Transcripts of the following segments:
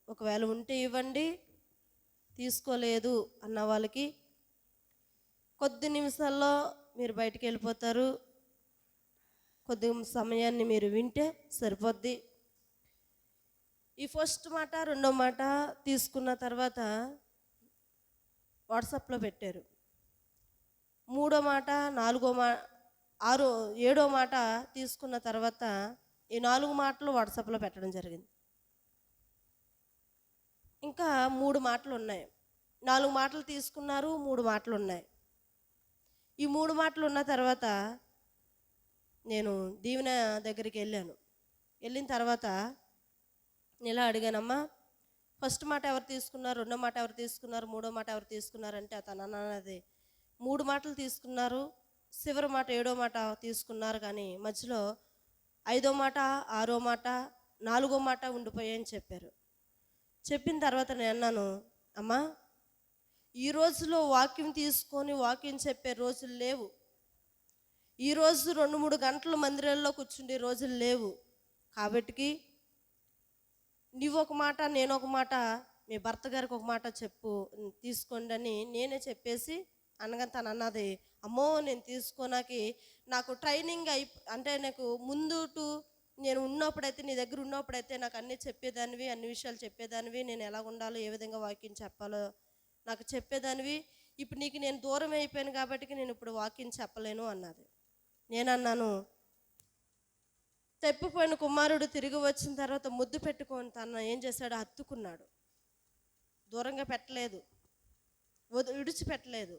ఒకవేళ ఉంటే ఇవ్వండి, తీసుకోలేదు అన్న వాళ్ళకి కొద్ది నిమిషాల్లో మీరు బయటికి వెళ్ళిపోతారు. కొద్ది సమయాన్ని మీరు వింటే సరిపోద్ది. ఈ ఫస్ట్ మాట రెండో మాట తీసుకున్న తర్వాత వాట్సాప్లో పెట్టారు. మూడో మాట నాలుగో ఆరో ఏడో మాట తీసుకున్న తర్వాత ఈ 4 మాటలు వాట్సాప్లో పెట్టడం జరిగింది. ఇంకా 3 మాటలు ఉన్నాయి. 4 మాటలు తీసుకున్నారు, 3 మాటలు ఉన్నాయి. ఈ 3 మాటలు ఉన్న తర్వాత నేను దీవెన దగ్గరికి వెళ్ళాను. వెళ్ళిన తర్వాత ఇలా అడిగానమ్మా, ఫస్ట్ మాట ఎవరు తీసుకున్నారు, రెండో మాట ఎవరు తీసుకున్నారు, మూడో మాట ఎవరు తీసుకున్నారంటే అతను అన్నది 3 మాటలు తీసుకున్నారు, చివరి మాట 7వ మాట తీసుకున్నారు, కానీ మధ్యలో 5వ మాట 6వ మాట 4వ మాట ఉండిపోయాయని చెప్పారు. చెప్పిన తర్వాత నేను అన్నాను, అమ్మా ఈ రోజులో వాక్యం తీసుకొని వాక్యం చెప్పే రోజులు లేవు. ఈరోజు 2-3 గంటలు మందిరంలో కూర్చుండే రోజులు లేవు. కాబట్టికి నువ్వు ఒక మాట నేను ఒక మాట, మీ భర్త గారికి ఒక మాట చెప్పు, తీసుకోండి అని నేనే చెప్పేసి అనగా తను అన్నది, అమ్మో నేను తీసుకోనాకి నాకు ట్రైనింగ్ అంటే నాకు ముందు నేను ఉన్నప్పుడైతే నీ దగ్గర ఉన్నప్పుడైతే నాకు అన్నీ చెప్పేదానివి, అన్ని విషయాలు చెప్పేదానివి, నేను ఎలా ఉండాలో ఏ విధంగా వాక్యం చెప్పాలో నాకు చెప్పేదానివి. ఇప్పుడు నీకు నేను దూరం అయిపోయాను కాబట్టి నేను ఇప్పుడు వాక్యం చెప్పలేను అన్నది. నేనన్నాను, తప్పిపోయిన కుమారుడు తిరిగి వచ్చిన తర్వాత ముద్దు పెట్టుకొని తన ఏం చేశాడు, హత్తుకున్నాడు. దూరంగా పెట్టలేదు, విడిచిపెట్టలేదు.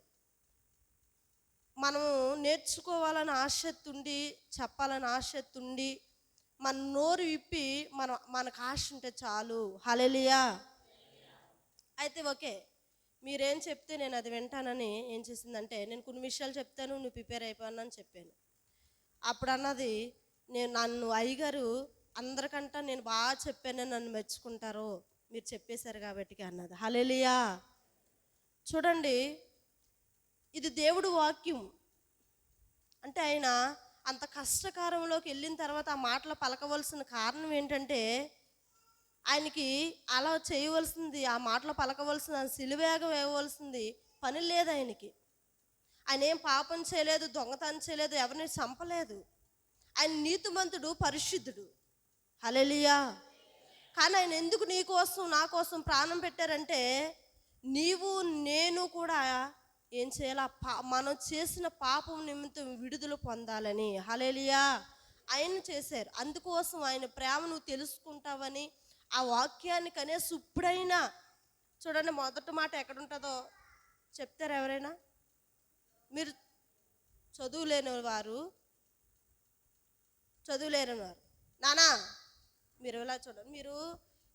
మనము నేర్చుకోవాలని ఆసక్తి ఉండి, చెప్పాలని ఆసక్తి ఉండి, మన నోరు విప్పి మనకు ఆశ ఉంటే చాలు. హల్లెలూయా. అయితే ఓకే, మీరేం చెప్తే నేను అది వింటానని ఏం చేసిందంటే, నేను కొన్ని విషయాలు చెప్తాను, నువ్వు ప్రిపేర్ అయిపోయాను అని చెప్పాను. అప్పుడు అన్నది, నన్ను అయ్యగారు అందరికంటే నేను బాగా చెప్పానని నన్ను మెచ్చుకుంటారు, మీరు చెప్పేశారు కాబట్టి అన్నది. హల్లెలూయా. చూడండి, ఇది దేవుడు వాక్యం. అంటే ఆయన అంత కష్టకారంలోకి వెళ్ళిన తర్వాత ఆ మాటలు పలకవలసిన కారణం ఏంటంటే, ఆయనకి అలా చేయవలసింది, ఆ మాటలు పలకవలసిన, సిలువేగం వేయవలసింది పని లేదు ఆయనకి. ఆయన ఏం పాపం చేయలేదు, దొంగతనం చేయలేదు, ఎవరిని చంపలేదు. ఆయన నీతిమంతుడు, పరిశుద్ధుడు. హల్లెలూయా. కానీ ఆయన ఎందుకు నీ కోసం నా కోసం ప్రాణం పెట్టారంటే, నీవు నేను కూడా ఏం చేయాలి, మనం చేసిన పాపం నిమిత్తం విడుదల పొందాలని. హల్లెలూయా. ఆయన చేశారు. అందుకోసం ఆయన ప్రేమ నువ్వు తెలుసుకుంటావని ఆ వాక్యాన్ని కనీసం ఇప్పుడైనా చూడండి. మొదటి మాట ఎక్కడుంటుందో చెప్తారు ఎవరైనా? మీరు చదువులేని వారు నానా మీరు ఇలా చూడండి, మీరు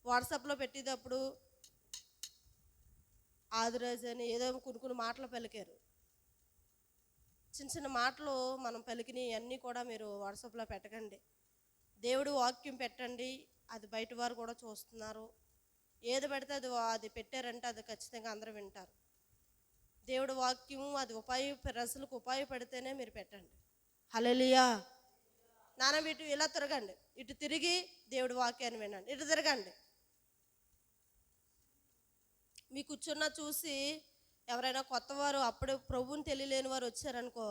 వాట్సాప్లో పెట్టేటప్పుడు ఆదిరాజు అని ఏదో కొన్ని మాటలు పలికారు. చిన్న చిన్న మాటలు మనం పలికినవి అన్నీ కూడా మీరు వాట్సాప్లో పెట్టకండి. దేవుడు వాక్యం పెట్టండి, అది బయట వారు కూడా చూస్తున్నారు. ఏది పెడితే అది పెట్టారంటే అది ఖచ్చితంగా అందరూ వింటారు. దేవుడు వాక్యం అది ప్రజలకు ఉపయోగపడితేనే మీరు పెట్టండి. హల్లెలూయా. నాన్న ఇటు ఇలా తిరగండి, ఇటు తిరిగి దేవుడి వాక్యాన్ని వినండి, ఇటు తిరగండి. మీ కూర్చున్న చూసి ఎవరైనా కొత్తవారు అప్పుడే ప్రభువుని తెలియలేని వారు వచ్చారనుకో,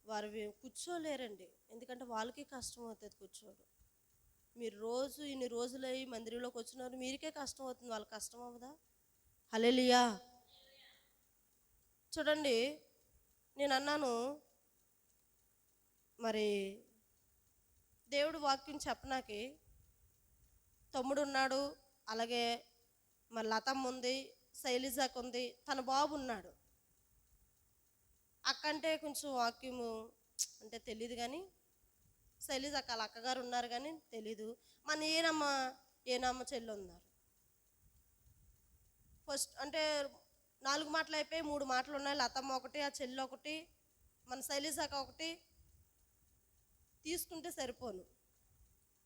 వారు కూర్చోలేరండి. ఎందుకంటే వాళ్ళకి కష్టం అవుతుంది కూర్చోడు. మీరు రోజు ఇన్ని రోజులై మందిరంలోకి వచ్చినారు, మీరికే కష్టం అవుతుంది, వాళ్ళకి కష్టం అవ్వదా? హల్లెలూయా. చూడండి, నేను అన్నాను, మరి దేవుడు వాక్యం చెప్పనాకి తమ్ముడు ఉన్నాడు, అలాగే మరి లతమ్మ ఉంది, శైలిజాకు ఉంది, తన బాబు ఉన్నాడు. అక్కంటే కొంచెం వాక్యము అంటే తెలియదు, కానీ శైలిజాకు వాళ్ళ అక్కగారు ఉన్నారు కానీ తెలీదు. మన ఏనమ్మ చెల్లి ఉన్నారు. ఫస్ట్ అంటే 4 మాటలు అయిపోయి 3 మాటలు ఉన్నాయి. లతమ్మ ఒకటి, ఆ చెల్లి ఒకటి, మన శైలిజాకు ఒకటి తీసుకుంటే సరిపోను.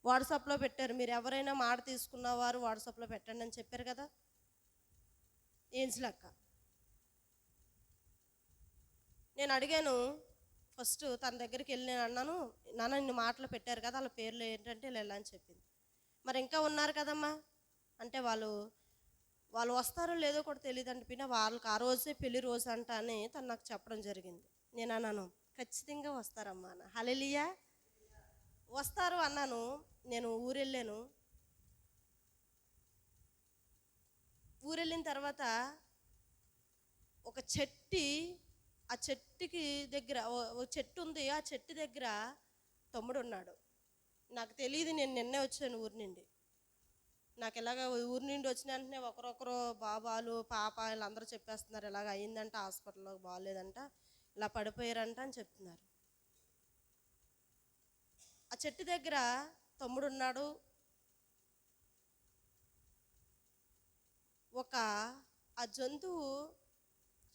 వాట్సాప్లో పెట్టారు, మీరు ఎవరైనా మాట తీసుకున్నవారు వాట్సాప్లో పెట్టండి అని చెప్పారు కదా. ఏంజిలక్క, నేను అడిగాను ఫస్ట్ తన దగ్గరికి వెళ్ళి, నేను అన్నాను, నాన్న ఇన్ని మాటలు పెట్టారు కదా, వాళ్ళ పేర్లు ఏంటంటే ఇలా అని చెప్పింది. మరి ఇంకా ఉన్నారు కదమ్మా, అంటే వాళ్ళు వాళ్ళు వస్తారో లేదో కూడా తెలియదంటే పిన్న వాళ్ళకి ఆ రోజే పెళ్లి రోజు అంట అని తను నాకు చెప్పడం జరిగింది. నేను అన్నాను ఖచ్చితంగా వస్తారమ్మా అన్న. హల్లెలూయా, వస్తారు అన్నాను. నేను ఊరెళ్ళిన తర్వాత ఒక ఆ చెట్టుకి దగ్గర ఓ చెట్టు ఉంది. ఆ చెట్టు దగ్గర తమ్ముడు ఉన్నాడు. నాకు తెలియదు, నేను నిన్నే వచ్చాను ఊరి నుండి. నాకు ఇలాగ ఊరి నుండి వచ్చిన వెంటనే ఒకరొకరు బాబాలు పాప వీళ్ళందరూ చెప్పేస్తున్నారు, ఇలాగ అయిందంట, హాస్పిటల్లో బాగాలేదంట, ఇలా పడిపోయారంట అని చెప్తున్నారు. ఆ చెట్టు దగ్గర తమ్ముడు ఉన్నాడు. ఆ జంతువు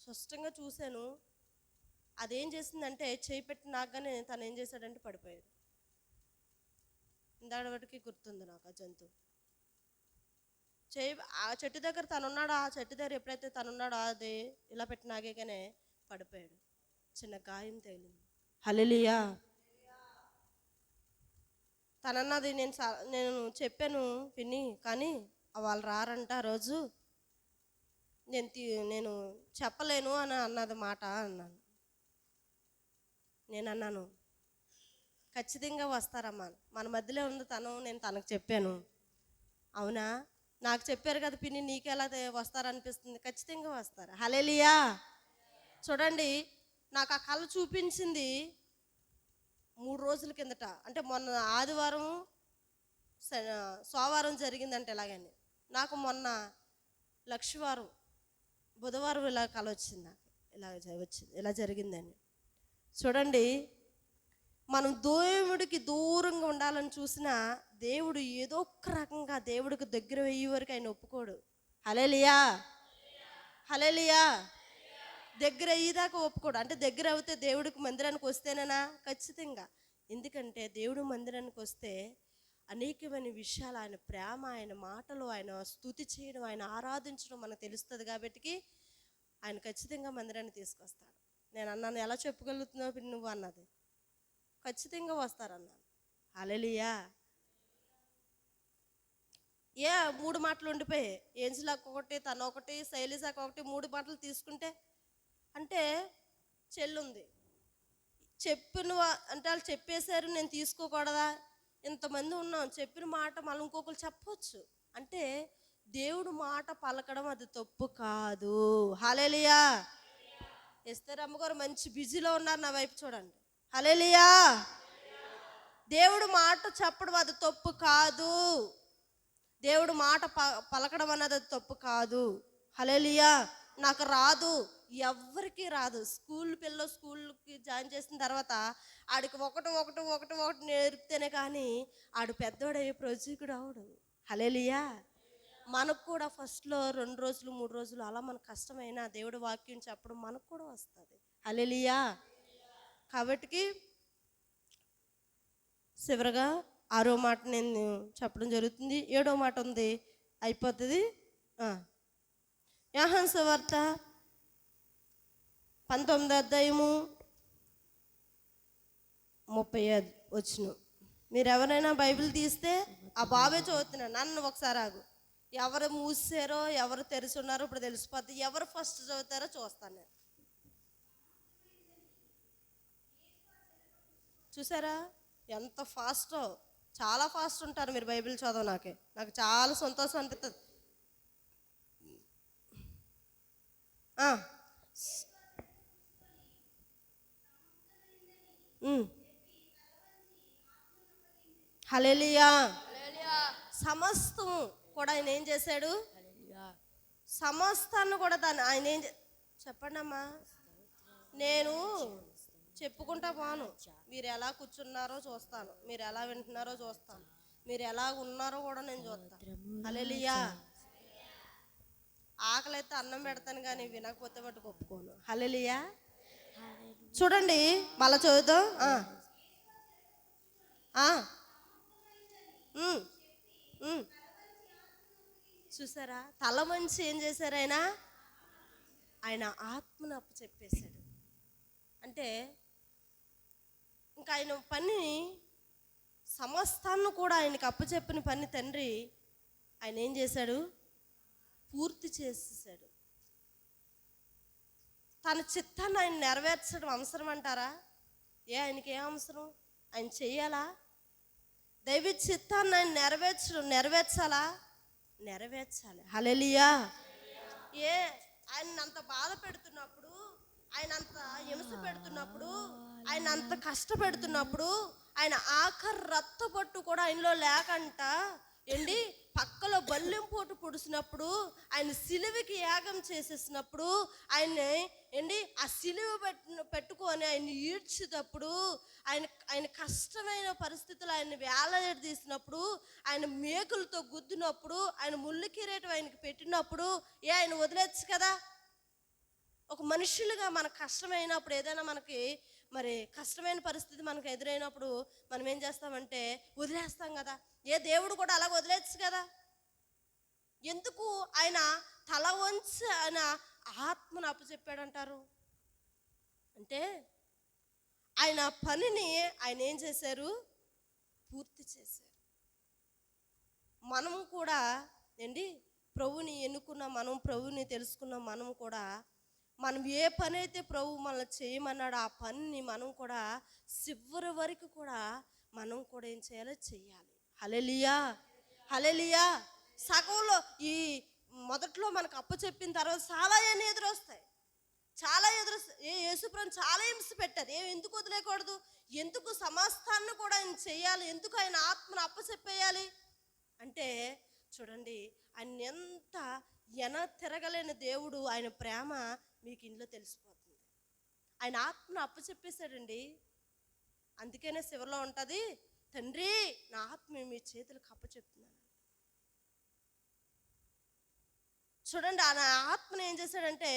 స్పష్టంగా చూశాను. అదేం చేసిందంటే చేయి పెట్టి నాకగానే తను ఏం చేశాడంటే పడిపోయాడు. ఇందాడబడికి గుర్తుంది నాకు ఆ జంతువు. ఆ చెట్టు దగ్గర తనున్నాడు. ఆ చెట్టు దగ్గర ఎప్పుడైతే తనున్నాడో అది ఇలా పెట్టి నాగేగానే పడిపోయాడు. చిన్న గాయం తగిలింది. హల్లెలూయా. తనన్నది నేను చెప్పాను పిన్ని, కానీ వాళ్ళు రారంట ఆ రోజు, నేను చెప్పలేను అని అన్నది మాట అన్నాను. నేను అన్నాను ఖచ్చితంగా వస్తారమ్మా, మన మధ్యలో ఉంది తను, నేను తనకు చెప్పాను. అవునా, నాకు చెప్పారు కదా పిన్ని, నీకెలా వస్తారనిపిస్తుంది? ఖచ్చితంగా వస్తారు. హల్లెలూయా. చూడండి, నాకు ఆ కళ చూపించింది 3 రోజుల కిందట. అంటే మొన్న ఆదివారం సోమవారం జరిగిందంటే ఇలాగని, నాకు మొన్న లక్షవారం బుధవారం ఇలా కళ వచ్చింది. నాకు ఇలా జరిగిందని. చూడండి, మనం దేవుడికి దూరంగా ఉండాలని చూసినా దేవుడు ఏదో ఒక రకంగా దేవుడికి దగ్గర అయ్యే వరకు ఆయన ఒప్పుకోడు. హల్లెలూయా, హల్లెలూయా. దగ్గర అయ్యేదాకా ఒప్పుకోడు. అంటే దగ్గర అవుతే దేవుడికి మందిరానికి వస్తేనేనా? ఖచ్చితంగా. ఎందుకంటే దేవుడు మందిరానికి వస్తే అనేకమైన విషయాలు, ఆయన ప్రేమ, ఆయన మాటలు, ఆయన స్తుతి చేయడం, ఆయన ఆరాధించడం మనకు తెలుస్తుంది. కాబట్టి ఆయన ఖచ్చితంగా మందిరాన్ని తీసుకొస్తాడు. నేను అన్నాను, ఎలా చెప్పగలుగుతున్నావు నువ్వు అన్నది. ఖచ్చితంగా వస్తారన్నాను. హల్లెలూయా. 3 మాటలు ఉండిపోయాయి. ఏంజిలాకు ఒకటి, తను ఒకటి, శైలిజాకు ఒకటి, 3 మాటలు తీసుకుంటే, అంటే చెల్లుంది చెప్పిన అంటే వాళ్ళు చెప్పేశారు, నేను తీసుకోకూడదా? ఇంతమంది ఉన్నాం, చెప్పిన మాట మళ్ళీ ఇంకొకరు చెప్పవచ్చు. అంటే దేవుడు మాట పలకడం అది తప్పు కాదు. హల్లెలూయా. ఎస్తేర్ అమ్మగారు మంచి బిజీలో ఉన్నారు, నా వైపు చూడండి. హల్లెలూయా. దేవుడు మాట చెప్పడం అది తప్పు కాదు. దేవుడు మాట పలకడం అన్నది అది తప్పు కాదు. హల్లెలూయా. నాకు రాదు, ఎవ్వరికి రాదు. స్కూల్కి జాయిన్ చేసిన తర్వాత ఆడికి ఒకటి నేర్పితేనే కానీ ఆడు పెద్దోడయ్యే ప్రొజీకుడు అవడు. హల్లెలూయా. మనకు కూడా ఫస్ట్లో 2 రోజులు 3 రోజులు అలా మనకు కష్టమైనా దేవుడు వాక్యం చెప్పడం మనకు కూడా వస్తుంది. హల్లెలూయా. కాబట్టి చివరగా 6వ మాట నేను చెప్పడం జరుగుతుంది. 7వ మాట ఉంది, అయిపోతుంది. యోహాను సువార్త 19వ అధ్యాయము 35 మీరు ఎవరైనా బైబిల్ తీస్తే ఆ బాబే చదువుతున్నాను. నన్ను ఒకసారి ఆగు. ఎవరు మూసారో ఎవరు తెరిచున్నారో ఇప్పుడు తెలిసిపోద్ది. ఎవరు ఫస్ట్ చదువుతారో చూస్తాను నేను. చూసారా ఎంత ఫాస్టో? చాలా ఫాస్ట్ ఉంటారు మీరు బైబిల్ చదవ. నాకు చాలా సంతోషం అనిపిస్తుంది. హల్లెలూయా. సమస్తం కూడా ఆయన ఏం చేశాడు? సమస్తాన్ని కూడా ఆయన ఏం చెప్పండి అమ్మా. నేను చెప్పుకుంటా పోను. మీరు ఎలా కూర్చున్నారో చూస్తాను, మీరు ఎలా వింటున్నారో చూస్తాను, మీరు ఎలా ఉన్నారో కూడా నేను చూస్తాను. హల్లెలూయా. ఆకలి అయితే అన్నం పెడతాను కానీ వినకపోతే మటుకు ఒప్పుకోను. హల్లెలూయా. చూడండి మళ్ళా చదువుతాం. చూసారా, తల మంచి ఏం చేశారు? ఆయన ఆత్మను అప్పు చెప్పేశాడు. అంటే ఇంకా ఆయన పని సమస్తాన్ని కూడా ఆయనకి అప్పచెప్పిన పని తండ్రి ఆయన ఏం చేశాడు? పూర్తి చేసేసాడు. తన చిత్తాన్ని ఆయన నెరవేర్చడం అవసరం అంటారా? ఆయనకి ఏం అవసరం? ఆయన చెయ్యాలా? దైవ చిత్తాన్ని ఆయన నెరవేర్చాలా? నెరవేర్చాలి. హల్లెలూయా. ఆయన అంత బాధ పెడుతున్నప్పుడు, ఆయన అంత హింస పెడుతున్నప్పుడు, ఆయన అంత కష్టపెడుతున్నప్పుడు, ఆయన ఆఖరి రక్తపొట్టు కూడా ఆయనలో లేకంట పక్కలో బల్లెం పోటు పొడిచినప్పుడు, ఆయన సిలువకి యాగం చేసేసినప్పుడు, ఆయన్ని ఆ సిలువ పెట్టుకొని ఆయన ఈడ్చేటప్పుడు, ఆయన కష్టమైన పరిస్థితులు ఆయన వేలాడదీసినప్పుడు, ఆయన మేకులతో గుద్దినప్పుడు, ఆయన ముళ్ళు కిరీటం ఆయనకి పెట్టినప్పుడు ఆయన వదిలేచ్చు కదా? ఒక మనుషులుగా మనకు కష్టమైనప్పుడు, ఏదైనా మనకి మరి కష్టమైన పరిస్థితి మనకు ఎదురైనప్పుడు మనం ఏం చేస్తామంటే వదిలేస్తాం కదా? దేవుడు కూడా అలా వదిలేచ్చు కదా? ఎందుకు ఆయన తల వంచి ఆయన ఆత్మను అప్పచెప్పాడంటారు అంటే, ఆయన పనిని ఆయన ఏం చేశారు? పూర్తి చేశారు. మనం కూడా ప్రభుని ఎన్నుకున్న మనం, ప్రభుని తెలుసుకున్న మనం కూడా, మనం ఏ పని అయితే ప్రభు మనల్ని చేయమన్నాడో ఆ పనిని మనం కూడా చివరి వరకు కూడా మనం కూడా ఏం చేయాలి? చెయ్యాలి. హల్లెలూయా, హల్లెలూయా. సగంలో ఈ మొదట్లో మనకు అప్పచెప్పిన తర్వాత చాలా ఎదురొస్తాయి, చాలా యేసుప్రభుని చాలా హింస పెట్టారు. ఎందుకు వదిలేయకూడదు? ఎందుకు సమస్తాన్ని కూడా ఆయన చెయ్యాలి? ఎందుకు ఆయన ఆత్మను అప్పచెప్పేయాలి అంటే, చూడండి, ఆయన ఎంత తిరగలేని దేవుడు. ఆయన ప్రేమ మీకు ఇంట్లో తెలిసిపోతుంది. ఆయన ఆత్మను అప్పచెప్పేశాడండి. అందుకనే శివలో ఉంటుంది, తండ్రి నా ఆత్మ మీ చేతులకు అప్పచెప్తున్నాను. చూడండి, ఆయన ఆత్మను ఏం చేశాడంటే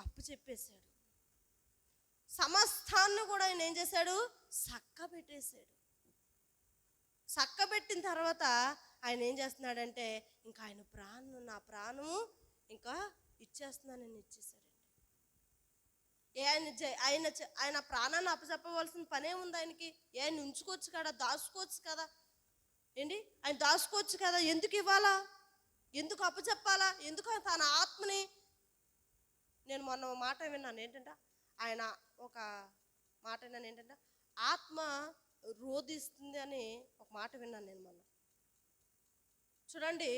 అప్పచెప్పేశాడు. సమస్తాన్ని కూడా ఆయన ఏం చేశాడు? చక్కబెట్టేశాడు. చక్కబెట్టిన తర్వాత ఆయన ఏం చేస్తున్నాడంటే, ఇంకా ఆయన నా ప్రాణము ఇంకా ఇచ్చేస్తున్నానని ఇచ్చేసాడండి. ఆయన ప్రాణాన్ని అప్పచెప్పవలసిన పనే ఉంది ఆయనకి. ఆయన ఉంచుకోవచ్చు కదా, దాచుకోవచ్చు కదా, ఆయన దాచుకోవచ్చు కదా. ఎందుకు ఇవ్వాలా? ఎందుకు అప్పచెప్పాలా? ఎందుకు తన ఆత్మని? నేను మొన్న మాట విన్నాను ఏంటంటే, ఆయన ఒక మాట విన్నాను ఏంటంటే, ఆత్మ రోధిస్తుంది అని ఒక మాట విన్నాను నేను మొన్న. చూడండి,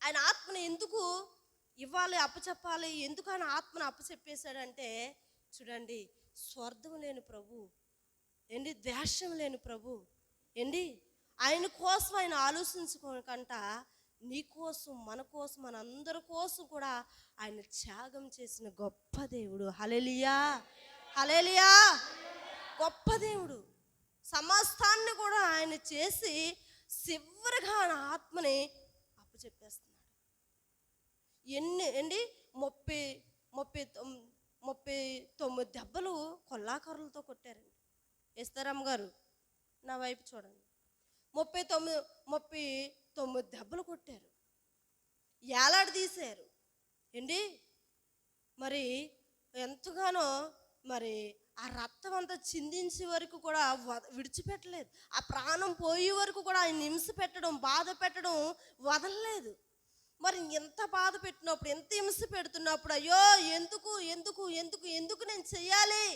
ఆయన ఆత్మని ఎందుకు ఇవ్వాలి, అప్పచెప్పాలి? ఎందుకు ఆయన ఆత్మను అప్పచెప్పేశాడంటే, చూడండి, స్వార్థం లేని ప్రభు, ద్వేషం లేని ప్రభు, ఆయన కోసం ఆయన ఆలోచించుకోకంట నీ కోసం, మన కోసం, మన అందరి కోసం కూడా ఆయన త్యాగం చేసిన గొప్ప దేవుడు. హల్లెలూయా, హల్లెలూయా. గొప్ప దేవుడు. సమస్తాన్ని కూడా ఆయన చేసి చివరిగా ఆయన ఆత్మని అప్పచెప్పేస్తున్నాడు. 39 దెబ్బలు కొల్లాకర్రలతో కొట్టారండి. ఎస్తరమ్మ గారు నా వైపు చూడండి. 39 దెబ్బలు కొట్టారు, ఏలాడదీశారు. మరి ఎంతగానో మరి ఆ రక్తం అంతా చిందించే వరకు కూడా విడిచిపెట్టలేదు. ఆ ప్రాణం పోయే వరకు కూడా ఆయన హింస పెట్టడం, బాధ పెట్టడం వదలలేదు. మరి ఎంత బాధ పెట్టినప్పుడు, ఎంత హింస పెడుతున్నప్పుడు, అయ్యో ఎందుకు ఎందుకు ఎందుకు ఎందుకు నేను చెయ్యాలి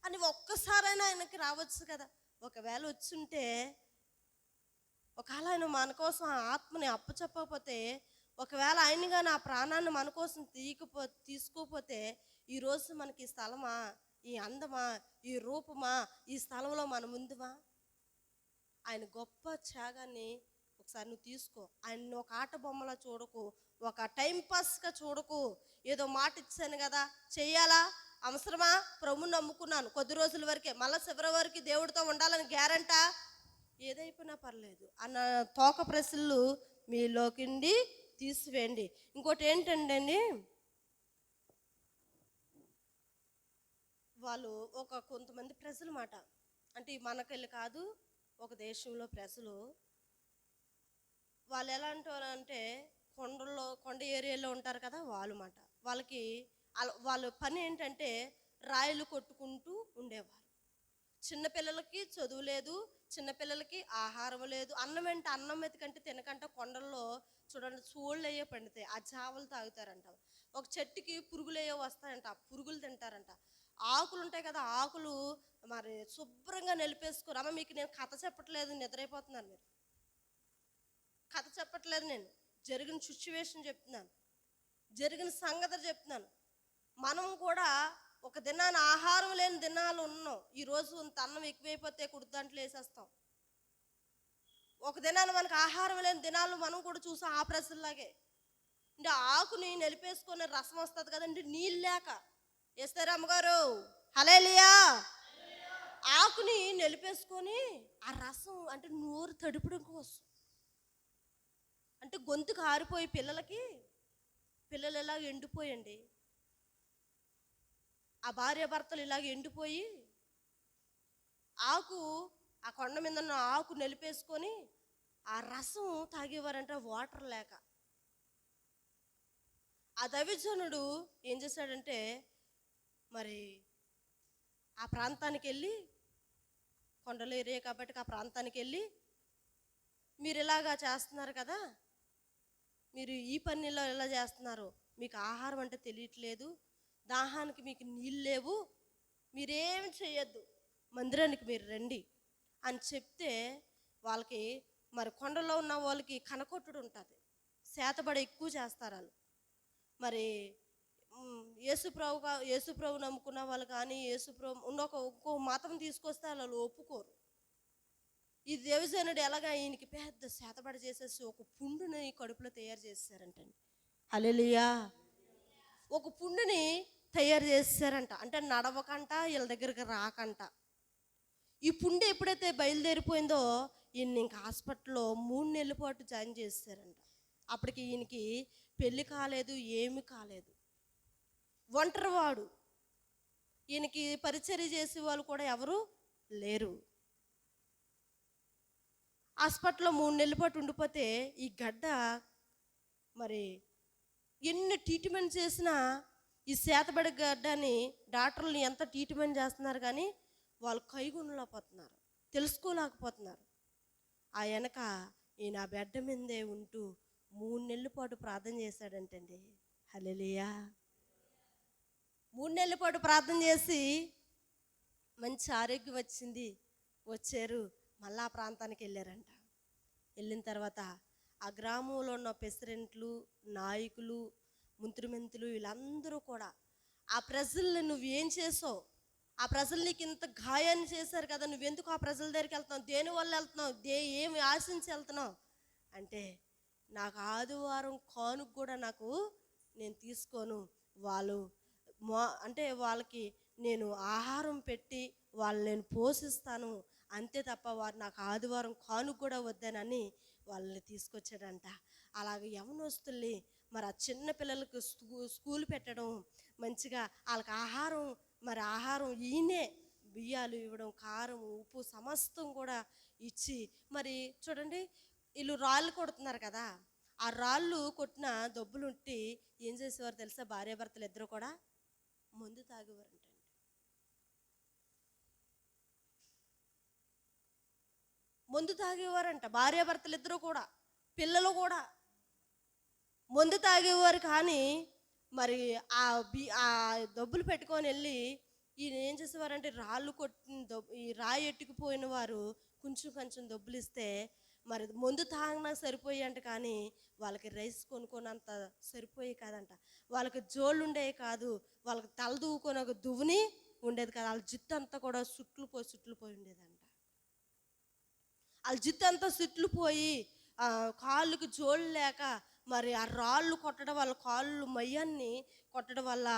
అని ఒక్కసారైనా ఆయనకి రావచ్చు కదా. ఒకవేళ వచ్చుంటే, ఒకవేళ ఆయన మన కోసం ఆ ఆత్మని అప్పచెప్పకపోతే, ఒకవేళ ఆయనగా నా ప్రాణాన్ని మన కోసం తీసుకోపోతే, ఈరోజు మనకి ఈ స్థలమా, ఈ అందమా, ఈ రూపమా, ఈ స్థలంలో మనం ఉందిమా? ఆయన గొప్ప త్యాగాన్ని ఒకసారి నువ్వు తీసుకో. ఆయన ఒక ఆట బొమ్మలా చూడకు, ఒక టైం పాస్గా చూడకు. ఏదో మాట ఇచ్చాను కదా చెయ్యాలా, అవసరమా? ప్రభుని నమ్ముకున్నాను కొద్ది రోజుల వరకే, మళ్ళీ చివరి వరకు దేవుడితో ఉండాలని గ్యారంటా? ఏదైపోయినా పర్లేదు అన్న తోక ప్రశ్నలు మీలోకిండి తీసివేయండి. ఇంకోటి ఏంటంటే అండి, వాళ్ళు కొంతమంది ప్రజలు మాట, అంటే మనకెళ్ళి కాదు, ఒక దేశంలో ప్రజలు, వాళ్ళు ఎలా అంటారంటే, కొండ ఏరియాలో ఉంటారు కదా వాళ్ళు మాట. వాళ్ళ పని ఏంటంటే రాయిలు కొట్టుకుంటూ ఉండేవారు. చిన్నపిల్లలకి చదువు లేదు, చిన్నపిల్లలకి ఆహారం లేదు. అన్నం అంటే అన్నం మెతుకంటే తినకంట కొండల్లో చూడండి సోళ్ళు అయ్యే పండుతాయి, ఆ జావలు తాగుతారంట. ఒక చెట్టుకి పురుగులు అయ్యో వస్తాయంట, ఆ పురుగులు తింటారంట. ఆకులు ఉంటాయి కదా, ఆకులు మరి శుభ్రంగా నిలిపేసుకోరు. అమ్మ మీకు నేను కథ చెప్పట్లేదు, నిద్రైపోతున్నారు మీరు. కథ చెప్పట్లేదు, నేను జరిగిన సిచ్యువేషన్ చెప్తున్నాను, జరిగిన సంగతి చెప్తున్నాను. మనం కూడా ఒక దినాన్ని ఆహారం లేని దినాలు ఉన్నాం. ఈరోజు ఇంత అన్నం ఎక్కువైపోతే కుడిదాంట్లో వేసేస్తాం. ఒక దినాన్ని మనకు ఆహారం లేని దినాలు మనం కూడా చూసాం ఆ ప్రజల్లాగే. అంటే ఆకుని నిలిపేసుకొని రసం వస్తుంది కదండి, నీళ్ళు లేక వేస్తారు అమ్మగారు. హల్లెలూయా. ఆకుని నిలిపేసుకొని ఆ రసం అంటే నోరు తడిపడం కోసం, అంటే గొంతుకు ఆరిపోయి పిల్లలు ఇలా ఎండిపోయండి, ఆ భార్య భర్తలు ఇలాగ ఎండిపోయి ఆకు, ఆ కొండ మీద ఉన్న ఆకు నిలిపేసుకొని ఆ రసం తాగేవారంట, వాటర్ లేక. ఆ దైవజనుడు ఏం చేశాడంటే మరి ఆ ప్రాంతానికి వెళ్ళి, కొండల ఏరియా కాబట్టి ఆ ప్రాంతానికి వెళ్ళి, మీరు ఇలాగా చేస్తున్నారు కదా, మీరు ఈ పనిలో ఎలా చేస్తున్నారు, మీకు ఆహారం అంటే తెలియట్లేదు, దాహానికి మీకు నీళ్ళు లేవు, మీరేం చేయొద్దు, మందిరానికి మీరు రండి అని చెప్తే, వాళ్ళకి మరి కొండలో ఉన్న వాళ్ళకి కనకొట్టుడు ఉంటుంది, శాతబడి ఎక్కువ చేస్తారు వాళ్ళు. మరి యేసుప్రభు నమ్ముకున్న వాళ్ళు కానీ, యేసుప్రభు ఇంకో మతం తీసుకొస్తే వాళ్ళు ఒప్పుకోరు. ఈ దేవజనుడు ఎలాగా ఈయనకి పెద్ద శాతబడి చేసేసి ఒక పుండుని కడుపులో తయారు చేశారంటండి. హల్లెలూయా. ఒక పుండుని తయారు చేశారంట, అంటే నడవకంట, వీళ్ళ దగ్గరికి రాకంట. ఈ పుండు ఎప్పుడైతే బయలుదేరిపోయిందో ఈయన ఇంకా హాస్పిటల్లో 3 నెలల పాటు జాయిన్ చేశారంట. అప్పటికి ఈయనకి పెళ్ళి కాలేదు, ఏమి కాలేదు, ఒంటరివాడు. ఈయనకి పరిచర్య చేసే వాళ్ళు కూడా ఎవరు లేరు. హాస్పిటల్లో 3 నెలల పాటు ఉండిపోతే ఈ గడ్డ మరి ఎన్ని ట్రీట్మెంట్ చేసినా ఈ శాతబడి గడ్డని డాక్టర్లు ఎంత ట్రీట్మెంట్ చేస్తున్నారు కానీ వాళ్ళు కైగొనలేకపోతున్నారు, తెలుసుకోలేకపోతున్నారు. ఆ వెనక ఈయన బెడ్డ మీదే ఉంటూ 3 నెలల పాటు ప్రార్థన చేశాడంటండి. హల్లెలూయా. 3 నెలల పాటు ప్రార్థన చేసి మంచి ఆరోగ్యం వచ్చింది, వచ్చారు, మళ్ళా ఆ ప్రాంతానికి వెళ్ళారంట. వెళ్ళిన తర్వాత ఆ గ్రామంలో ఉన్న ప్రెసిడెంట్లు, నాయకులు, మంత్రులు వీళ్ళందరూ కూడా ఆ ప్రజల్ని నువ్వేం చేసావు, ఆ ప్రజలు నీకు ఇంత గాయాన్ని చేశారు కదా, నువ్వెందుకు ఆ ప్రజల దగ్గరికి వెళ్తున్నావు, దేనివల్ల వెళ్తున్నావు, ఏమి ఆశించి వెళ్తున్నావు అంటే, నాకు ఆదివారం కానుక కూడా నేను తీసుకోను, వాళ్ళు అంటే వాళ్ళకి నేను ఆహారం పెట్టి నేను పోషిస్తాను అంతే తప్ప వారు నాకు ఆదివారం కానుక కూడా వద్దానని వాళ్ళని తీసుకొచ్చాడంట. అలాగే యవనస్తుల్ని మరి ఆ చిన్న పిల్లలకు స్కూల్ పెట్టడం, మంచిగా వాళ్ళకి ఆహారం ఈయనే బియ్యాలు ఇవ్వడం, కారం, ఉప్పు సమస్తం కూడా ఇచ్చి, మరి చూడండి వీళ్ళు రాళ్ళు కొడుతున్నారు కదా, ఆ రాళ్ళు కొట్టిన దొబ్బులుంటి ఏం చేసేవారు తెలుసా, భార్యాభర్తలు ఇద్దరు కూడా మందు తాగేవారంటండి. మందు తాగేవారంట భార్యాభర్తలు ఇద్దరు కూడా, పిల్లలు కూడా మందు తాగేవారు. కానీ మరి ఆ డబ్బులు పెట్టుకొని వెళ్ళి ఈయన ఏం చేసేవారంటే రాళ్ళు కొట్టిన ఈ రాయి ఎట్టుకుపోయిన వారు కొంచెం డబ్బులు ఇస్తే మరి మందు తాగినా సరిపోయేంట, కానీ వాళ్ళకి రైస్ కొనుక్కోనంత సరిపోయే కాదంట, వాళ్ళకి జోళ్ళు ఉండేవి కాదు, వాళ్ళకి తల దూకొని ఒక దువ్వుని ఉండేది కాదు, వాళ్ళ జుట్టు అంతా కూడా సుట్లు పోయి ఉండేదంట. వాళ్ళ జుట్టు అంతా సుట్లు పోయి కాళ్ళకి జోళ్ళు లేక మరి ఆ రాళ్ళు కొట్టడం వల్ల, కాళ్ళు మయ్యాన్ని కొట్టడం వల్ల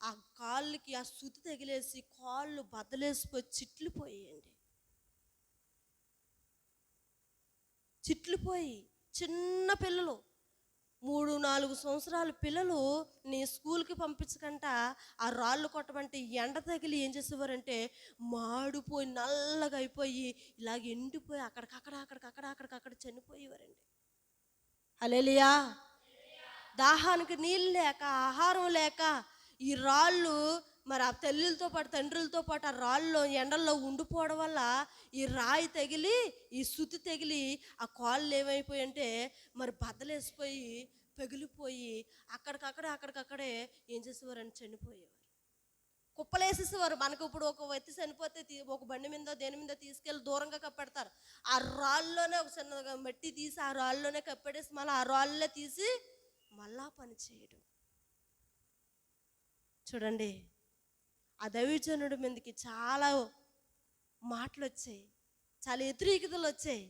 ఆ కాళ్ళకి ఆ సుతి తగిలేసి కాళ్ళు బద్దలేసిపోయి చిట్లిపోయి చిన్న పిల్లలు 3-4 సంవత్సరాల పిల్లలు నీ స్కూల్కి పంపించకంట ఆ రాళ్ళు కొట్టమంటే ఎండ తగిలి ఏం చేసేవారంటే మాడిపోయి నల్లగా అయిపోయి ఇలాగ ఎండిపోయి అక్కడికక్కడ చనిపోయేవారండి. హల్లెలూయా. దాహానికి నీళ్ళు లేక, ఆహారం లేక ఈ రాళ్ళు మరి ఆ తల్లులతో పాటు తండ్రులతో పాటు ఆ రాళ్ళలో ఎండల్లో ఉండిపోవడం వల్ల ఈ రాయి తగిలి ఈ సుత్తి తగిలి ఆ కాళ్ళు ఏమైపోయి అంటే మరి బద్దలేసిపోయి పగిలిపోయి అక్కడికక్కడే ఏం చేసేవారని చనిపోయేవారు, కుప్పలేసేసేవారు. మనకు ఇప్పుడు ఒక వ్యక్తి చనిపోతే ఒక బండి మీద దేని మీద తీసుకెళ్ళి దూరంగా కప్పెడతారు. ఆ రాళ్ళలోనే ఒక చిన్నగా మట్టి తీసి ఆ రాళ్ళలోనే కప్పెడేసి మళ్ళీ ఆ రాళ్ళలో తీసి మళ్ళా పని చేయడం. చూడండి, ఆ దైవజనుడి మీదకి చాలా మాటలు వచ్చాయి, చాలా వ్యతిరేకతలు వచ్చాయి,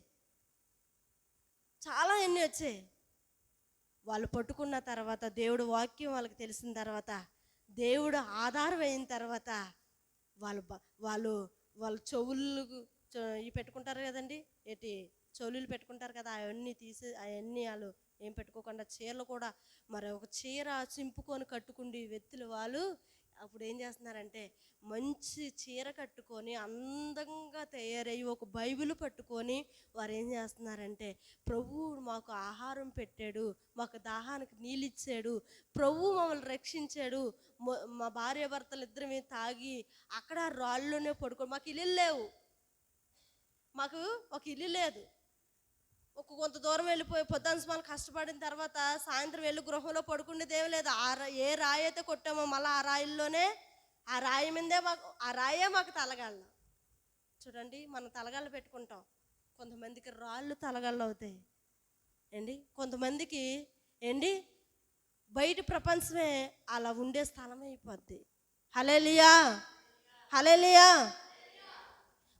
చాలా ఎన్ని వచ్చాయి. వాళ్ళు పట్టుకున్న తర్వాత దేవుడు వాక్యం వాళ్ళకి తెలిసిన తర్వాత దేవుడు ఆధారం అయిన తర్వాత వాళ్ళు వాళ్ళు చెవులు ఇవి పెట్టుకుంటారు కదండి, ఏంటి చెవులు పెట్టుకుంటారు కదా, అవన్నీ తీసి అవన్నీ వాళ్ళు ఏం పెట్టుకోకుండా చీరలు కూడా మరి ఒక చీర చింపుకొని కట్టుకుండి వ్యక్తులు వాళ్ళు అప్పుడు ఏం చేస్తున్నారంటే మంచి చీర కట్టుకొని అందంగా తయారయ్యి ఒక బైబిల్ పట్టుకొని వారు ఏం చేస్తున్నారంటే ప్రభువు మాకు ఆహారం పెట్టాడు, మాకు దాహానికి నీళ్ళు ఇచ్చాడు, ప్రభువు మమ్మల్ని రక్షించాడు, మా భార్య భర్తలు ఇద్దరమే తాగి అక్కడ రాళ్ళలోనే పడుకో, మాకు ఇల్లు లేవు, మాకు ఒక ఇల్లు లేదు, కొంత దూరం వెళ్ళిపోయి పొద్దున కష్టపడిన తర్వాత సాయంత్రం వెళ్ళి గృహంలో పడుకునేది ఏం లేదు. ఏ రాయి అయితే కొట్టామో మళ్ళీ ఆ రాయిల్లోనే ఆ రాయి మీదే ఆ రాయే మాకు తలగాళ్ళ. చూడండి, మనం తలగాళ్ళు పెట్టుకుంటాం, కొంతమందికి రాళ్ళు తలగాళ్ళు అవుతాయి ఏండి, కొంతమందికి ఏంటి బయట ప్రపంచమే అలా ఉండే స్థలం అయిపోద్ది. హల్లెలూయా, హల్లెలూయా.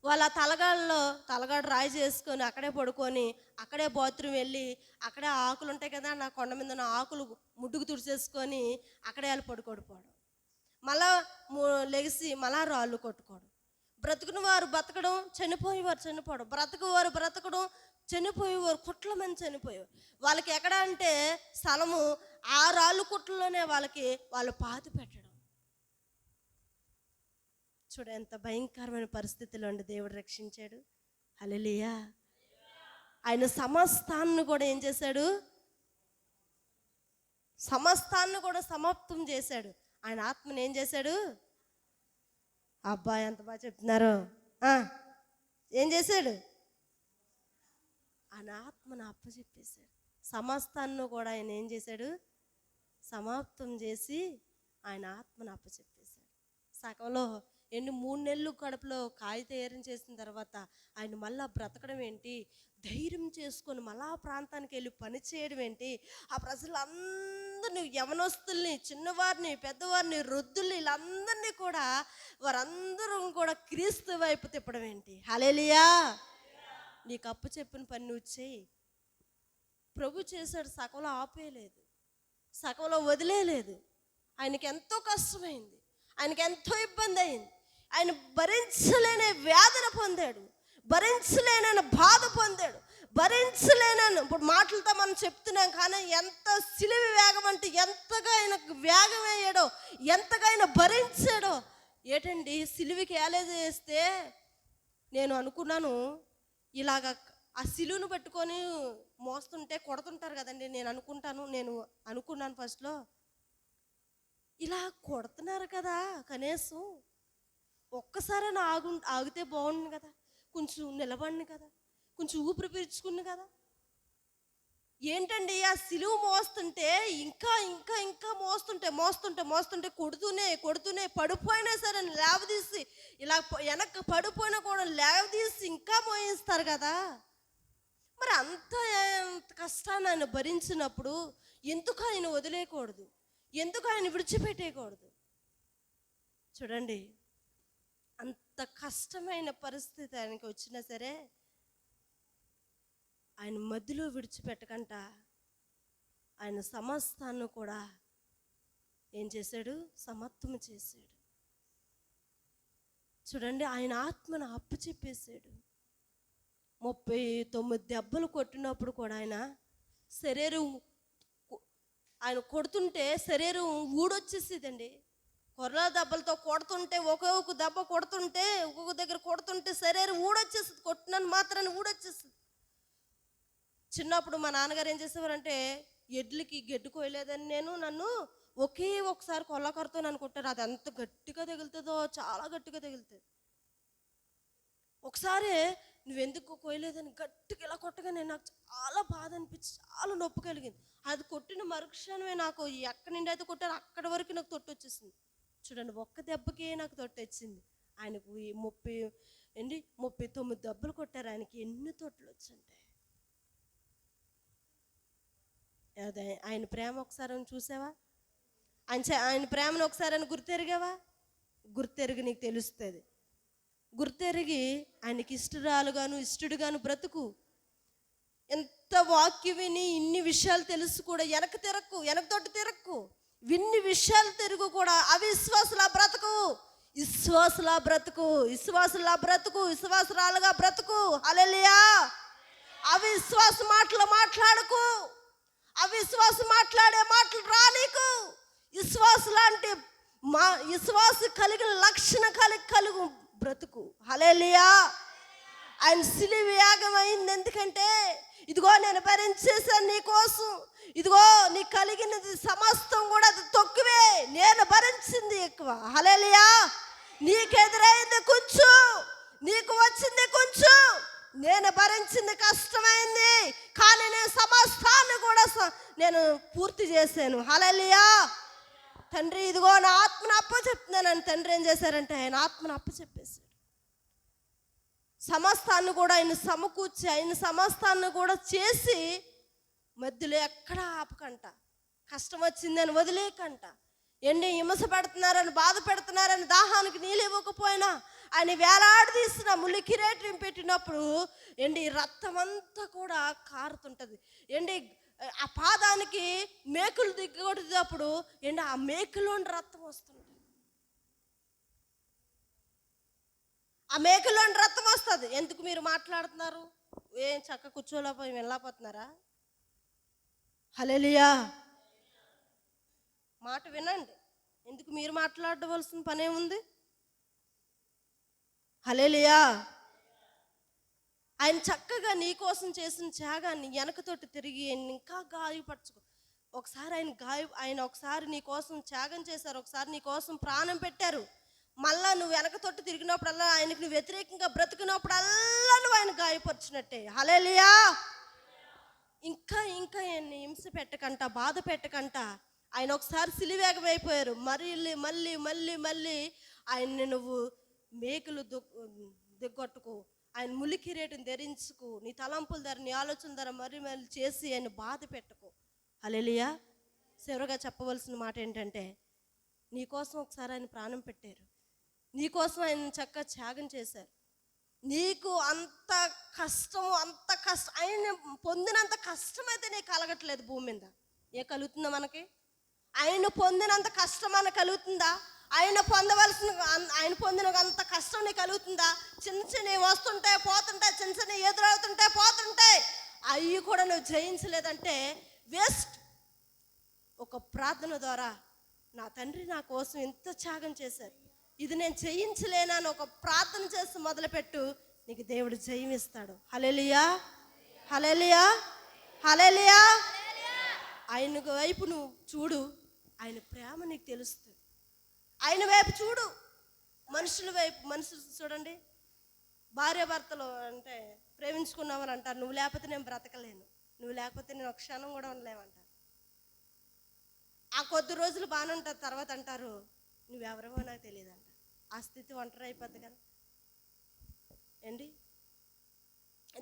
వాళ్ళ తలగాడు రాయి చేసుకొని అక్కడే పడుకొని అక్కడే బాత్రూమ్ వెళ్ళి అక్కడే ఆకులు ఉంటాయి కదా, నా కొండ మీద ఉన్న ఆకులు ముడ్డుకు తుడిచేసుకొని అక్కడే వాళ్ళు పడుకోడిపోవడం, మళ్ళా లెగిసి మళ్ళా రాళ్ళు కొట్టుకోవడం. బ్రతుకుని వారు బతకడం, చనిపోయేవారు చనిపోవడం, బ్రతకువారు బ్రతకడం, చనిపోయేవారు కుట్ల మంది చనిపోయేవారు. వాళ్ళకి ఎక్కడ అంటే స్థలము ఆ రాళ్ళు కుట్లలోనే వాళ్ళు పాతి పెట్టడం. చూడ ఎంత భయంకరమైన పరిస్థితిలో ఉండి దేవుడు రక్షించాడు. హల్లెలూయా. ఆయన సమస్తాన్ని కూడా ఏం చేశాడు, సమస్తాన్ని కూడా సమాప్తం చేశాడు. ఆయన ఆత్మని ఏం చేశాడు, అబ్బాయి ఎంత బాగా చెప్తున్నారు, ఏం చేశాడు, ఆయన ఆత్మను అప్పచెప్పేశాడు. సమస్తాన్ని కూడా ఆయన ఏం చేశాడు, సమాప్తం చేసి ఆయన ఆత్మను అప్పచెప్పేశాడు. సగంలో 3 నెలలు కడుపులో కాయ తయారు చేసిన తర్వాత ఆయన మళ్ళా బ్రతకడం ఏంటి, ధైర్యం చేసుకొని మళ్ళా ప్రాంతానికి వెళ్ళి పని చేయడం ఏంటి, ఆ ప్రజలందరినీ యవనస్తుల్ని, చిన్నవారిని, పెద్దవారిని, వృద్ధుల్ని, వీళ్ళందరినీ కూడా వారందరూ కూడా క్రీస్తు వైపు తిప్పడం ఏంటి. హల్లెలూయా. నీకు అప్పు చెప్పిన పని నువ్వు చేయి. ప్రభు చేశాడు, సగంలో ఆపేయలేదు, సగంలో వదిలేయలేదు. ఆయనకి ఎంతో కష్టమైంది, ఆయనకి ఎంతో ఇబ్బంది అయింది, ఆయన భరించలేని వేదన పొందాడు, భరించలేనని బాధ పొందాడు, భరించలేనని ఇప్పుడు మాటలతో మనం చెప్తున్నాం కానీ ఎంత సిలువ వేగం అంటే ఎంతగా ఆయనకు వేగం వేయడో, ఎంతగా ఆయన భరించాడో. ఏంటండి, సిలువకి వేస్తే నేను అనుకున్నాను ఇలాగ ఆ సిలువను పట్టుకొని మోస్తుంటే కొడుతుంటారు కదండి, నేను అనుకున్నాను ఫస్ట్లో ఇలా కొడుతున్నారు కదా, కనీసం ఒక్కసారైనా ఆగితే బాగుండు కదా, కొంచెం నిలబడిని కదా, కొంచెం ఊపిరి పీల్చుకుని కదా. ఏంటండి, ఆ సిలువ మోస్తుంటే ఇంకా ఇంకా ఇంకా మోస్తుంటే కొడుతూనే పడిపోయినా సరే లేవదీసి, ఇలా వెనక్కి పడిపోయినా కూడా లేవదీసి ఇంకా మోయిస్తారు కదా. మరి అంత కష్టాన్ని ఆయన భరించినప్పుడు ఎందుకు ఆయన వదిలేయకూడదు, ఎందుకు ఆయన విడిచిపెట్టేయకూడదు? చూడండి, అంత కష్టమైన పరిస్థితి ఆయనకి వచ్చినా సరే ఆయన మధ్యలో విడిచిపెట్టకంట ఆయన సమస్తాన్ని కూడా ఏం చేశాడు, సమత్వం చేశాడు. చూడండి, ఆయన ఆత్మను అప్పు చెప్పేశాడు. 39 దెబ్బలు కొట్టినప్పుడు కూడా ఆయన కొడుతుంటే శరీరం ఊడొచ్చేసేదండి. కొర్ర దెబ్బలతో కొడుతుంటే ఒక్కొక్క దెబ్బ కొడుతుంటే ఒక్కొక్క దగ్గర కొడుతుంటే శరీరం ఊడొచ్చేస్తుంది, కొట్టినని మాత్రాన్ని ఊడొచ్చేస్తుంది. చిన్నప్పుడు మా నాన్నగారు ఏం చేసేవారంటే ఎడ్లకి గడ్డి కోయలేదని నన్ను ఒకే ఒకసారి కొల్లకరతో నన్ను కొట్టారు. అది ఎంత గట్టిగా తగులుతుందో, చాలా గట్టిగా తగులుతుంది. ఒకసారి నువ్వెందుకు కోయలేదని గట్టిగా ఇలా కొట్టగానే నాకు చాలా బాధ అనిపించి చాలా నొప్పి కలిగింది. అది కొట్టిన మరుక్షణమే నాకు ఎక్కడి నుండి అయితే కొట్టారో అక్కడి వరకు నాకు తొట్టు వచ్చేసింది. చూడండి, ఒక్క దెబ్బకే నాకు తొట్టు వచ్చింది. ఆయనకు 39 దెబ్బలు కొట్టారు. ఆయనకి ఎన్ని తొట్లు వచ్చుంటాయి. అదే ఆయన ప్రేమ ఒకసారి చూసావా? ఆయన ప్రేమను ఒకసారి గుర్తెరిగావా? గుర్తెరిగి నీకు తెలుస్తుంది. గుర్తెరిగి ఆయనకి ఇష్టడుగాను బ్రతుకు. ఎంత వాక్యం విని ఇన్ని విషయాలు తెలుసు కూడా వెనక తోటి తిరక్కు. ఇన్ని విషయాలు తిరుగు కూడా అవిశ్వాసులా బ్రతుకు, విశ్వాసురాలుగా బ్రతుకు. హల్లెలూయా. అవిశ్వాస మాటలు మాట్లాడకు. అవిశ్వాసం మాట్లాడే మాటలు రా నీకు. విశ్వాస కలిగిన లక్షణ కలుగు బ్రతుకు. హల్లెలూయా. ఆయన సిలువ యాగం అయింది. ఎందుకంటే ఇదిగో నేను భరించేశాను నీ కోసం. ఇదిగో నీ కలిగినది సమస్తం కూడా అది తక్కువే, నేను భరించింది ఎక్కువ. హల్లెలూయా. నీకెదురైంది కొంచెం, నీకు వచ్చింది కొంచెం, నేను భరించింది కష్టమైంది, కానీ నేను సమస్తాన్ని కూడా నేను పూర్తి చేశాను. హల్లెలూయా. తండ్రి ఇదిగో నా ఆత్మను అప్పచెప్తున్నానని తండ్రి ఏం చేశారంటే ఆయన ఆత్మను అప్పచెప్పేశాడు. సమస్తాన్ని కూడా ఆయన సమకూర్చి ఆయన సమస్తాన్ని కూడా చేసి మధ్యలో ఎక్కడ ఆపకంట, కష్టం వచ్చిందని వదిలేకంట, హింస పెడుతున్నారని బాధ పెడుతున్నారని దాహానికి నీళ్ళు ఇవ్వకపోయినా ఆయన వేలాడదీసిన ముళ్ళు కిరీటం పెట్టినప్పుడు రక్తం అంతా కూడా కారుతుంటుంది. ఆ పాదానికి మేకులు దిగ్గొట్టేటప్పుడు ఆ మేకులోని రక్తం వస్తుంది. ఆ మేకులోని రక్తం వస్తుంది. ఎందుకు మీరు మాట్లాడుతున్నారు? ఏం చక్క కూర్చోలేకపోయి వెళ్ళకపోతున్నారా? హల్లెలూయా. మాట వినండి. ఎందుకు మీరు మాట్లాడవలసిన పనే ఉంది? హల్లెలూయా. ఆయన చక్కగా నీ కోసం చేసిన త్యాగాన్ని వెనకతోటి తిరిగి ఇంకా గాయపరచుకో. ఆయన ఒకసారి నీ కోసం త్యాగం చేశారు, ఒకసారి నీ కోసం ప్రాణం పెట్టారు. మళ్ళా నువ్వు వెనక తొట్టు తిరిగినప్పుడల్లా, ఆయనకు నువ్వు వ్యతిరేకంగా బ్రతికినప్పుడల్లా నువ్వు ఆయన గాయపరిచినట్టే. హల్లెలూయా. ఇంకా హింస పెట్టకంట, బాధ పెట్టకంట. ఆయన ఒకసారి సిలువేగం అయిపోయారు. మళ్ళీ ఆయన్ని నువ్వు మేకులు దిగ్గొట్టుకో, ఆయన ములి కిరీటం ధరించుకో, నీ తలంపుల ధర, నీ ఆలోచన ధర మళ్ళీ చేసి ఆయన బాధ పెట్టుకో. హల్లెలూయా. చివరగా చెప్పవలసిన మాట ఏంటంటే, నీకోసం ఒకసారి ఆయన ప్రాణం పెట్టారు, నీకోసం ఆయన చక్కగా త్యాగం చేశారు. నీకు అంత కష్టం ఆయన పొందినంత కష్టమైతే నీకు కలగట్లేదు భూమి మీద. కలుగుతుందా మనకి? ఆయన పొందినంత కష్టం మనకు కలుగుతుందా? ఆయన పొందిన అంత కష్టం నీకు కలుగుతుందా? చిన్న వస్తుంటాయి పోతుంటాయి, చిన్న ఎదురవుతుంటాయి పోతుంటాయి, అవి కూడా నువ్వు జయించలేదంటే వేస్ట్. ఒక ప్రార్థన ద్వారా నా తండ్రి నా కోసం ఎంత త్యాగం చేశారు, ఇది నేను జయించలేనని ఒక ప్రార్థన చేసి మొదలుపెట్టు, నీకు దేవుడు జయం ఇస్తాడు. హల్లెలూయా. హల్లెలూయా. హల్లెలూయా. ఆయన వైపు నువ్వు చూడు, ఆయన ప్రేమ నీకు తెలుస్తుంది. ఆయన వైపు చూడు, మనుషులు చూడండి. భార్యాభర్తలు అంటే ప్రేమించుకున్నామని అంటారు, నువ్వు లేకపోతే నేను బ్రతకలేను, నువ్వు లేకపోతే నేను ఒక క్షణం కూడా ఉండలేమంటారు. ఆ కొద్ది రోజులు బాగానే ఉంటారు, తర్వాత అంటారు నువ్వెవరమో నాకు తెలియదు అంట. ఆ స్థితి ఒంటరి అయిపోద్ది కదా.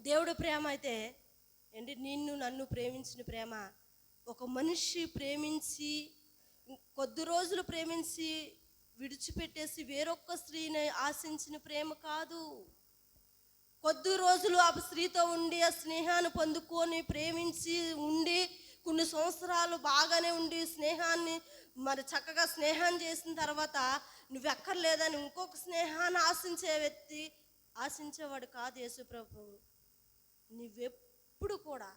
దేవుడు ప్రేమ అయితే నిన్ను నన్ను ప్రేమించిన ప్రేమ, ఒక మనిషి ప్రేమించి కొద్ది రోజులు ప్రేమించి విడిచిపెట్టేసి వేరొక్క స్త్రీని ఆశించిన ప్రేమ కాదు. కొద్ది రోజులు ఆ స్త్రీతో ఉండి ఆ స్నేహాన్ని పొందుకొని ప్రేమించి ఉండి కొన్ని సంవత్సరాలు బాగానే ఉండి స్నేహాన్ని మరి చక్కగా స్నేహం చేసిన తర్వాత నువ్వు ఎక్కర్లేదని ఇంకొక స్నేహాన్ని ఆశించేవాడు కాదు యేసు ప్రభువు. నువ్వెప్పుడు కూడా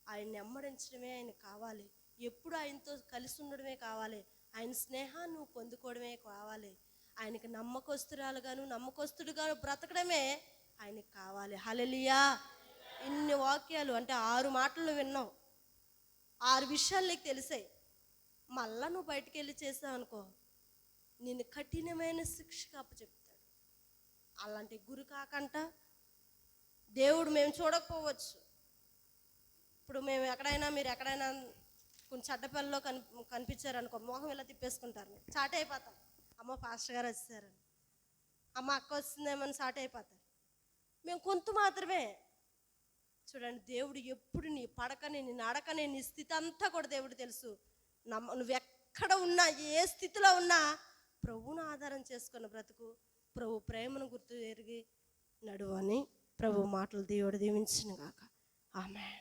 ఆయన్ని వెంబడించడమే ఆయన కావాలి, ఎప్పుడు ఆయనతో కలిసి ఉండడమే కావాలి, ఆయన స్నేహాన్ని నువ్వు పొందుకోవడమే కావాలి, ఆయనకి నమ్మకస్తుడుగాను బ్రతకడమే ఆయనకి కావాలి. హల్లెలూయా. ఇన్ని వాక్యాలు అంటే 6 మాటలు విన్నావు. 6 విషయాలు నీకు తెలిసాయి, మళ్ళా నువ్వు బయటికి వెళ్ళి చేసావు అనుకో, నిన్ను కఠినమైన శిక్షకు అప్పచెప్తాడు. అలాంటి గురి కాకంట దేవుడు మేము చూడకపోవచ్చు. ఇప్పుడు మేము ఎక్కడైనా, మీరు ఎక్కడైనా కొంచెం చెడ్డపల్లిలో కనిపించారనుకో, మొహం ఇలా తిప్పేసుకుంటారు, చాట్ అయిపోతారు. అమ్మ పాస్టర్ గారు వచ్చారని, అమ్మ అక్క వస్తుందేమని చాట్ అయిపోతారు. మేము కొంత మాత్రమే. చూడండి, దేవుడు ఎప్పుడు నీ పడకని, నీ నడకని, నీ స్థితి అంతా కూడా దేవుడు తెలుసు. నువ్వెక్కడ ఉన్నా, ఏ స్థితిలో ఉన్నా ప్రభువును ఆధారం చేసుకున్న బ్రతుకు, ప్రభు ప్రేమను గుర్తు ఎరిగి నడువు అని ప్రభు మాటలు దేవుడు దీవించును గాక. ఆమేన్.